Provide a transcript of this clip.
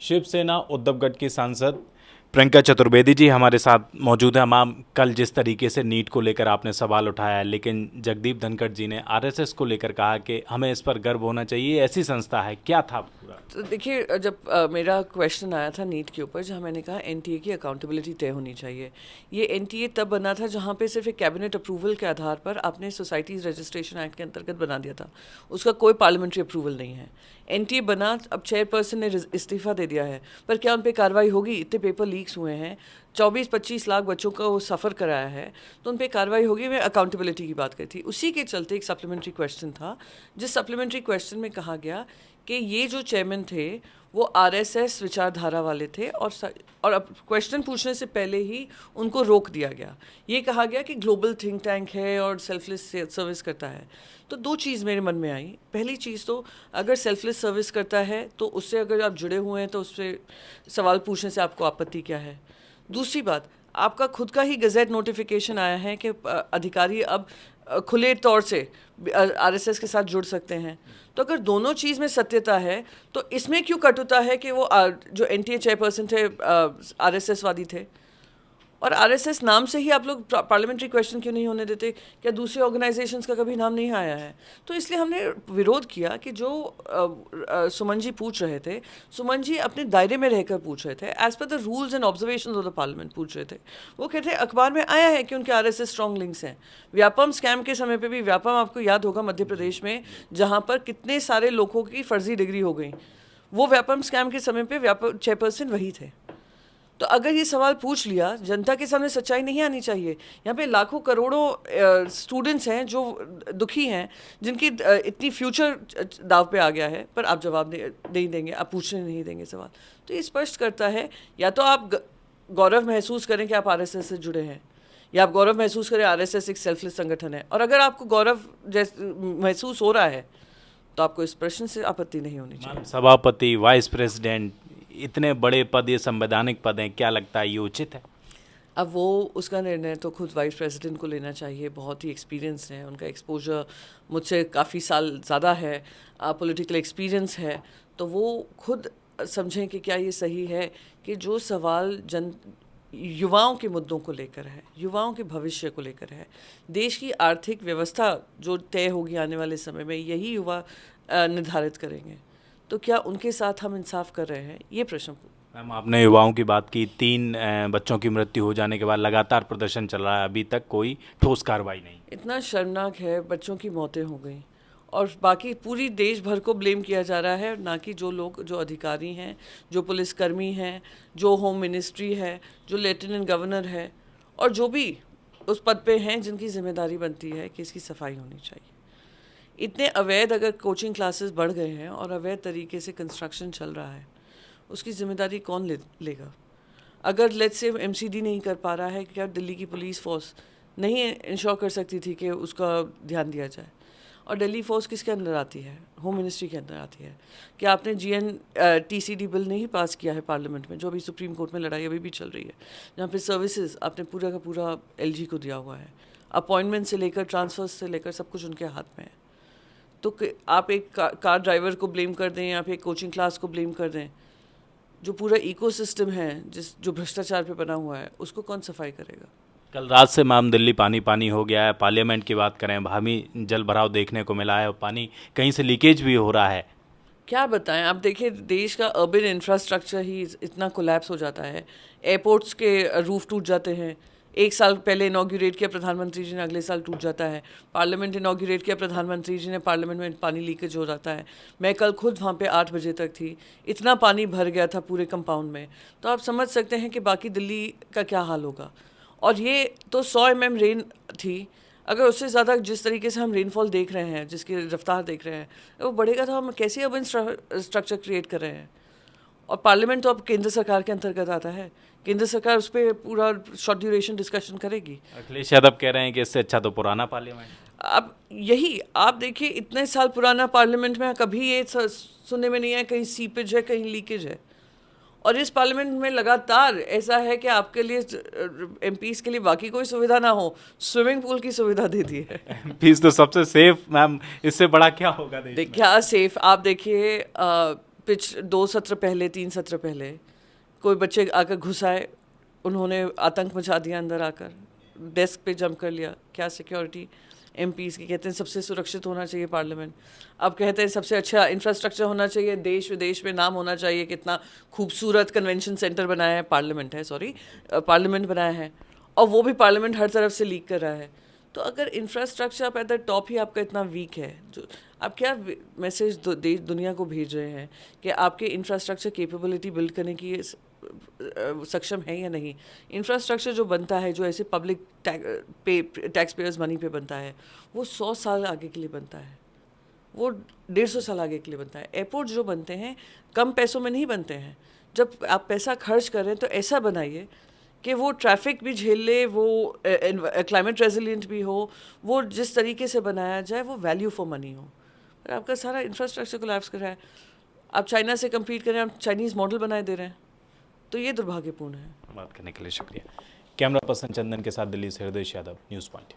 शिवसेना उद्धवगढ़ की सांसद प्रियंका चतुर्वेदी जी हमारे साथ मौजूद हैं। मैम, कल जिस तरीके से नीट को लेकर आपने सवाल उठाया है, लेकिन जगदीप धनखड़ जी ने आरएसएस को लेकर कहा कि हमें इस पर गर्व होना चाहिए, ऐसी संस्था है, क्या था पूरा? तो देखिए, जब मेरा क्वेश्चन आया था नीट के ऊपर, जहाँ मैंने कहा एनटीए की अकाउंटेबिलिटी तय होनी चाहिए। ये एनटीए तब बना था जहाँ पे सिर्फ एक कैबिनेट अप्रूवल के आधार पर आपने सोसाइटीज़ रजिस्ट्रेशन एक्ट के अंतर्गत बना दिया था, उसका कोई पार्लियामेंट्री अप्रूवल नहीं है। एनटीए बना, अब चेयरपर्सन ने इस्तीफा दे दिया है, पर क्या उन पर कार्रवाई होगी? इतने पेपर लीक्स हुए हैं, 24-25 लाख बच्चों का वो सफ़र कराया है, तो उन पर कार्रवाई होगी। मैं अकाउंटेबिलिटी की बात करी थी, उसी के चलते एक सप्लीमेंट्री क्वेश्चन था, जिस सप्लीमेंट्री क्वेश्चन में कहा गया कि ये जो चेयरमैन थे वो आरएसएस विचारधारा वाले थे, और अब क्वेश्चन पूछने से पहले ही उनको रोक दिया गया। ये कहा गया कि ग्लोबल थिंक टैंक है और सेल्फलेस सर्विस करता है। तो दो चीज़ मेरे मन में आई। पहली चीज़ तो, अगर सेल्फलेस सर्विस करता है तो उससे अगर आप जुड़े हुए हैं तो उससे सवाल पूछने से आपको आपत्ति क्या है? दूसरी बात, आपका खुद का ही गज़ेट नोटिफिकेशन आया है कि अधिकारी अब खुले तौर से आरएसएस के साथ जुड़ सकते हैं। तो अगर दोनों चीज़ में सत्यता है तो इसमें क्यों कटुता है कि वो जो एनटीए चेयरपर्सन थे आरएसएस वादी थे? और आरएसएस नाम से ही आप लोग पार्लियामेंट्री क्वेश्चन क्यों नहीं होने देते? क्या दूसरे ऑर्गेनाइजेशंस का कभी नाम नहीं आया है? तो इसलिए हमने विरोध किया कि जो सुमन जी पूछ रहे थे, सुमन जी अपने दायरे में रहकर पूछ रहे थे, as per the rules and observations of the parliament पूछ रहे थे। वो कहते हैं अखबार में आया है कि उनके आरएसएस स्ट्रॉन्ग लिंक्स हैं। व्यापम स्कैम के समय पे भी, व्यापम आपको याद होगा मध्य प्रदेश में, जहाँ पर कितने सारे लोगों की फर्जी डिग्री हो गई, वो व्यापम स्कैम के समय पे व्यापम चेयरपर्सन वही थे। तो अगर ये सवाल पूछ लिया, जनता के सामने सच्चाई नहीं आनी चाहिए। यहाँ पे लाखों करोड़ों स्टूडेंट्स हैं जो दुखी हैं, जिनकी इतनी फ्यूचर दाव पे आ गया है, पर आप जवाब नहीं देंगे, आप पूछने नहीं देंगे सवाल। तो ये स्पष्ट करता है, या तो आप गौरव महसूस करें कि आप आरएसएस से जुड़े हैं, या आप गौरव महसूस करें आरएसएस एक सेल्फलेस संगठन है। और अगर आपको गौरव महसूस हो रहा है तो आपको इस प्रश्न से आपत्ति नहीं होनी चाहिए। सभापति, वाइस प्रेसिडेंट, इतने बड़े पद, ये संवैधानिक पद हैं, क्या लगता है ये उचित है? अब वो उसका निर्णय तो खुद वाइस प्रेसिडेंट को लेना चाहिए। बहुत ही एक्सपीरियंस है, उनका एक्सपोजर मुझसे काफ़ी साल ज़्यादा है, पॉलिटिकल एक्सपीरियंस है, तो वो खुद समझें कि क्या ये सही है कि जो सवाल युवाओं के मुद्दों को लेकर है, युवाओं के भविष्य को लेकर है, देश की आर्थिक व्यवस्था जो तय होगी आने वाले समय में, यही युवा निर्धारित करेंगे। तो क्या उनके साथ हम इंसाफ कर रहे हैं? ये प्रश्न। मैम, आपने युवाओं की बात की। 3 बच्चों की मृत्यु हो जाने के बाद लगातार प्रदर्शन चल रहा है, अभी तक कोई ठोस कार्रवाई नहीं। इतना शर्मनाक है, बच्चों की मौतें हो गई और बाकी पूरी देश भर को ब्लेम किया जा रहा है, ना कि जो लोग, जो अधिकारी हैं, जो पुलिसकर्मी हैं, जो होम मिनिस्ट्री है, जो लेफ्टिनेंट गवर्नर है, और जो भी उस पद पे हैं जिनकी जिम्मेदारी बनती है कि इसकी सफाई होनी चाहिए। इतने अवैध अगर कोचिंग क्लासेस बढ़ गए हैं और अवैध तरीके से कंस्ट्रक्शन चल रहा है, उसकी जिम्मेदारी कौन लेगा? अगर लेट्स से एमसीडी नहीं कर पा रहा है, क्या दिल्ली की पुलिस फोर्स नहीं इंश्योर कर सकती थी कि उसका ध्यान दिया जाए? और दिल्ली फोर्स किसके अंदर आती है? होम मिनिस्ट्री के अंदर आती है। क्या आपने टीसीडी बिल नहीं पास किया है पार्लियामेंट में, जो अभी सुप्रीम कोर्ट में लड़ाई अभी भी चल रही है, जहाँ पे सर्विसेज आपने पूरा का पूरा एलजी को दिया हुआ है, अपॉइंटमेंट से लेकर ट्रांसफर्स से लेकर सब कुछ उनके हाथ में है। तो आप एक कार ड्राइवर को ब्लेम कर दें, आप एक कोचिंग क्लास को ब्लेम कर दें, जो पूरा इकोसिस्टम है जो भ्रष्टाचार पे बना हुआ है, उसको कौन सफाई करेगा? कल रात से मैम दिल्ली पानी पानी हो गया है। पार्लियामेंट की बात करें, भारी जल भराव देखने को मिला है और पानी कहीं से लीकेज भी हो रहा है। क्या बताएं? आप देखिए, देश का अर्बन इंफ्रास्ट्रक्चर ही इतना कोलैप्स हो जाता है, एयरपोर्ट्स के रूफ टूट जाते हैं। 1 साल पहले इनॉग्रेट किया प्रधानमंत्री जी ने, अगले साल टूट जाता है। पार्लियामेंट इनॉग्रेट किया प्रधानमंत्री जी ने, पार्लियामेंट में पानी लीकेज हो जाता है। मैं कल खुद वहाँ पे 8 बजे तक थी, इतना पानी भर गया था पूरे कंपाउंड में। तो आप समझ सकते हैं कि बाकी दिल्ली का क्या हाल होगा। और ये तो 100 mm रेन थी, अगर उससे ज़्यादा जिस तरीके से हम रेनफॉल देख रहे हैं, जिसकी रफ्तार देख रहे हैं, वो बढ़ेगा, तो हम कैसे अर्बन स्ट्रक्चर क्रिएट कर रहे हैं? और पार्लियामेंट तो अब केंद्र सरकार के अंतर्गत आता है, केंद्र सरकार उस पर पूरा शॉर्ट ड्यूरेशन डिस्कशन करेगी। अखिलेश यादव कह रहे हैं कि इससे अच्छा तो पुराना पार्लियामेंट। अब यही आप देखिए, इतने साल पुराना पार्लियामेंट में कभी ये सुनने में नहीं है कहीं सीपेज है, कहीं लीकेज है। और इस पार्लियामेंट में लगातार ऐसा है कि आपके लिए, एमपीज के लिए बाकी कोई सुविधा ना हो, स्विमिंग पूल की सुविधा दे दी है। एमपीज तो सबसे सेफ मैम, इससे बड़ा क्या होगा देश में? क्या सेफ? आप देखिए, 2 सत्र पहले, 3 सत्र पहले कोई बच्चे आकर घुस आए, उन्होंने आतंक मचा दिया अंदर आकर, डेस्क पे जंप कर लिया। क्या सिक्योरिटी एमपीज़ की, कहते हैं सबसे सुरक्षित होना चाहिए पार्लियामेंट। अब कहते हैं सबसे अच्छा इंफ्रास्ट्रक्चर होना चाहिए, देश विदेश में नाम होना चाहिए, कितना खूबसूरत कन्वेंशन सेंटर बनाया है, पार्लियामेंट है, सॉरी पार्लियामेंट बनाया है, और वो भी पार्लियामेंट हर तरफ से लीक कर रहा है। तो अगर इंफ्रास्ट्रक्चर आप एट द टॉप ही आपका इतना वीक है, जो आप क्या मैसेज दुनिया को भेज रहे हैं कि आपके इंफ्रास्ट्रक्चर कैपेबिलिटी बिल्ड करने की सक्षम है या नहीं। इंफ्रास्ट्रक्चर जो बनता है, जो ऐसे पब्लिक टैक्स पेयर्स मनी पे बनता है, वो 100 साल आगे के लिए बनता है, वो 150 साल आगे के लिए बनता है। एयरपोर्ट जो बनते हैं कम पैसों में नहीं बनते हैं। जब आप पैसा खर्च कर रहे हैं तो ऐसा बनाइए कि वो ट्रैफिक भी झेल ले, वो क्लाइमेट रेजिलिएंट भी हो, वो जिस तरीके से बनाया जाए वो वैल्यू फॉर मनी हो। पर आपका सारा इंफ्रास्ट्रक्चर कोलैप्स कर रहा है। आप चाइना से कम्पीट कर रहे हैं, आप चाइनीज़ मॉडल बनाए दे रहे हैं, तो ये दुर्भाग्यपूर्ण है। बात करने के लिए शुक्रिया। कैमरा पर्सन चंदन के साथ दिल्ली से हृदय यादव, न्यूज़ पॉइंट।